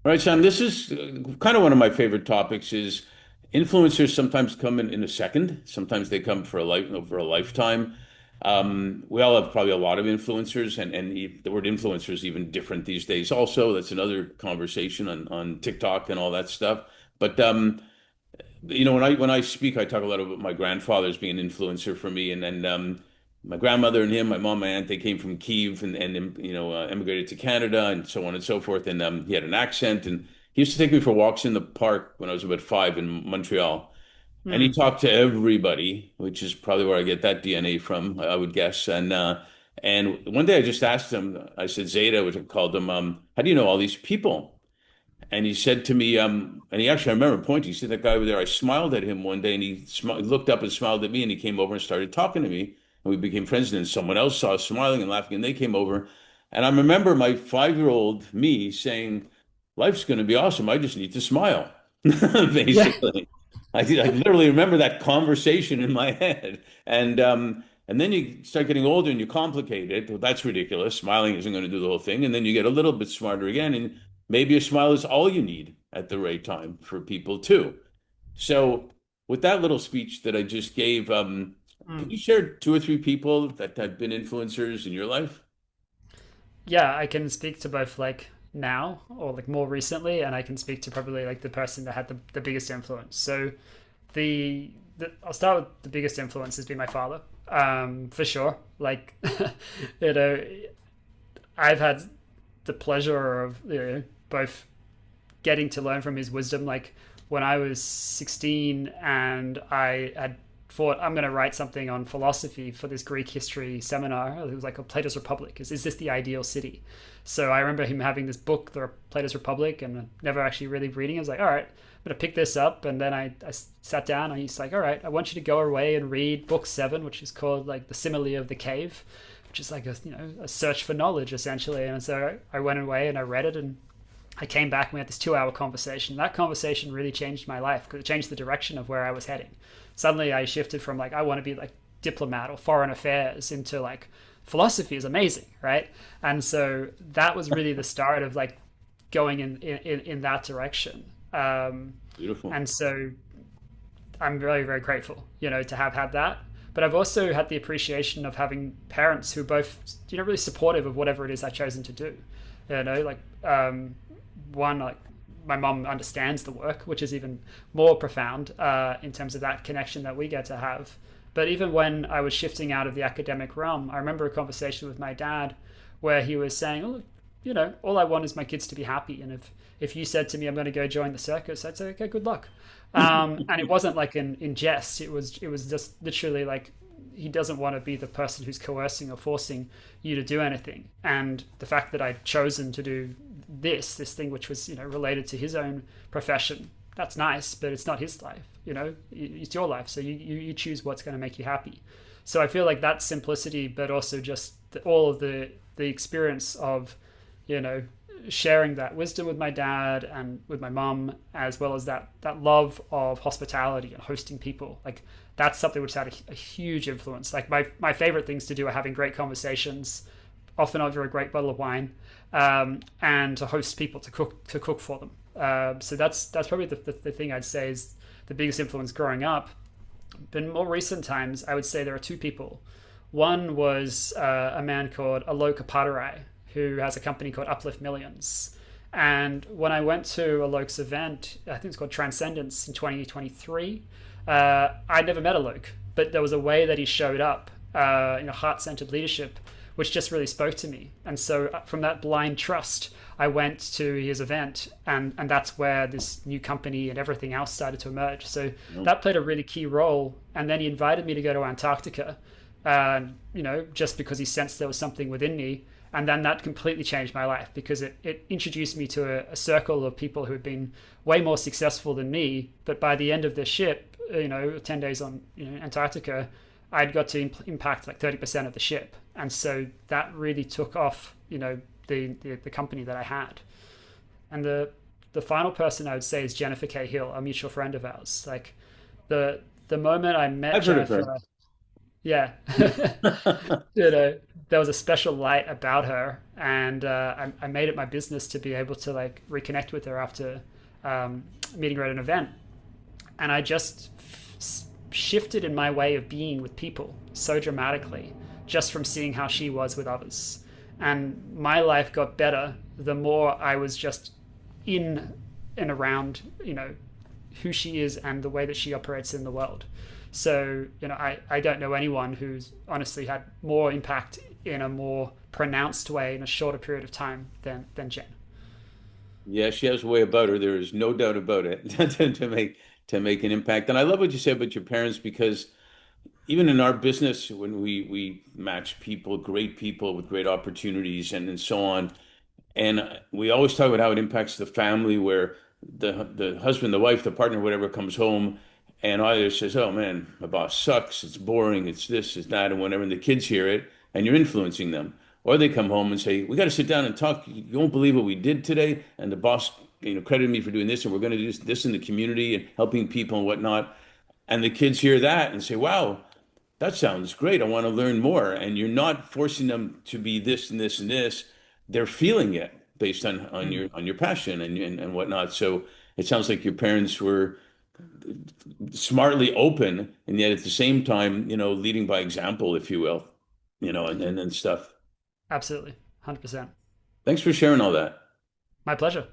All right, Sam, this is kind of one of my favorite topics is influencers sometimes come in a second. Sometimes they come for a life over a lifetime. We all have probably a lot of influencers and the word influencer is even different these days. Also, that's another conversation on TikTok and all that stuff. But when I speak, I talk a lot about my grandfather as being an influencer for me, and then my grandmother and him, my mom, my aunt, they came from Kiev and emigrated to Canada and so on and so forth. And he had an accent, and he used to take me for walks in the park when I was about 5 in Montreal. And he Hmm. talked to everybody, which is probably where I get that DNA from, I would guess. And one day I just asked him, I said, Zeta, which I called him, how do you know all these people? And he said to me, and he actually, I remember pointing, he said, that guy over there, I smiled at him one day and he looked up and smiled at me and he came over and started talking to me. And we became friends. And then someone else saw us smiling and laughing and they came over. And I remember my 5-year-old me saying, life's going to be awesome. I just need to smile, Yeah. basically. I literally remember that conversation in my head. And then you start getting older and you complicate it. Well, that's ridiculous. Smiling isn't going to do the whole thing. And then you get a little bit smarter again. And maybe a smile is all you need at the right time for people too. So, with that little speech that I just gave, can Hmm. you share two or three people that have been influencers in your life? Yeah, I can speak to both like now or like more recently, and I can speak to probably like the person that had the biggest influence. So I'll start with the biggest influence has been my father, for sure. Like, you know, I've had the pleasure of both getting to learn from his wisdom. Like when I was 16 and I had thought I'm going to write something on philosophy for this Greek history seminar. It was like a Plato's Republic. Is this the ideal city? So I remember him having this book, the Plato's Republic, and never actually really reading it. I was like, all right, I'm going to pick this up. And then I sat down and he's like, all right, I want you to go away and read book 7, which is called like the Simile of the Cave, which is like a search for knowledge essentially. And so I went away and I read it and I came back and we had this 2 hour conversation. That conversation really changed my life because it changed the direction of where I was heading. Suddenly I shifted from like, I want to be like diplomat or foreign affairs into like philosophy is amazing, right? And so that was really the start of like going in that direction. Beautiful. And so I'm very, very grateful, to have had that. But I've also had the appreciation of having parents who both, really supportive of whatever it is I've chosen to do. Like one, like my mom understands the work, which is even more profound in terms of that connection that we get to have. But even when I was shifting out of the academic realm, I remember a conversation with my dad where he was saying, "Oh, look, all I want is my kids to be happy. And if you said to me, I'm going to go join the circus, I'd say, okay, good luck." And it wasn't like in jest. It was just literally like he doesn't want to be the person who's coercing or forcing you to do anything. And the fact that I'd chosen to do this thing, which was related to his own profession, that's nice, but it's not his life. It's your life, so you choose what's going to make you happy. So I feel like that simplicity, but also just all of the experience of you know sharing that wisdom with my dad and with my mum, as well as that love of hospitality and hosting people. Like that's something which had a huge influence. Like my favorite things to do are having great conversations, often over a great bottle of wine, and to host people to cook for them. So that's probably the thing I'd say is the biggest influence growing up. But in more recent times, I would say there are two people. One was a man called Alok Apadarai, who has a company called Uplift Millions. And when I went to Alok's event, I think it's called Transcendence in 2023, I'd never met Alok, but there was a way that he showed up, heart-centered leadership, which just really spoke to me. And so from that blind trust, I went to his event, and that's where this new company and everything else started to emerge. So No. that played a really key role. And then he invited me to go to Antarctica, just because he sensed there was something within me. And then that completely changed my life because it introduced me to a circle of people who had been way more successful than me. But by the end of the ship, 10 days on Antarctica, I'd got to impact like 30% of the ship. And so that really took off, the company that I had. And the final person I would say is Jennifer Cahill, a mutual friend of ours. Like the moment I met I've heard of her. Jennifer, Yeah. You know, there was a special light about her, and I made it my business to be able to like reconnect with her after meeting her at an event, and I just shifted in my way of being with people so dramatically just from seeing how she was with others. And my life got better the more I was just in and around, who she is and the way that she operates in the world. So, I don't know anyone who's honestly had more impact in a more pronounced way in a shorter period of time than Jen. Yeah, she has a way about her. There is no doubt about it to make an impact. And I love what you said about your parents because even in our business, when we match people, great people with great opportunities and so on, and we always talk about how it impacts the family where the husband, the wife, the partner, whatever comes home and either says, "Oh man, my boss sucks, it's boring, it's this, it's that," and whatever, and the kids hear it and you're influencing them. Or they come home and say, "We got to sit down and talk. You won't believe what we did today." And the boss, credited me for doing this, and we're going to do this in the community and helping people and whatnot. And the kids hear that and say, "Wow, that sounds great. I want to learn more." And you're not forcing them to be this and this and this. They're feeling it based on Mm, your passion and whatnot. So it sounds like your parents were smartly open and yet at the same time, leading by example, if you will, and stuff. absolutely. 100%. Thanks for sharing all that. My pleasure.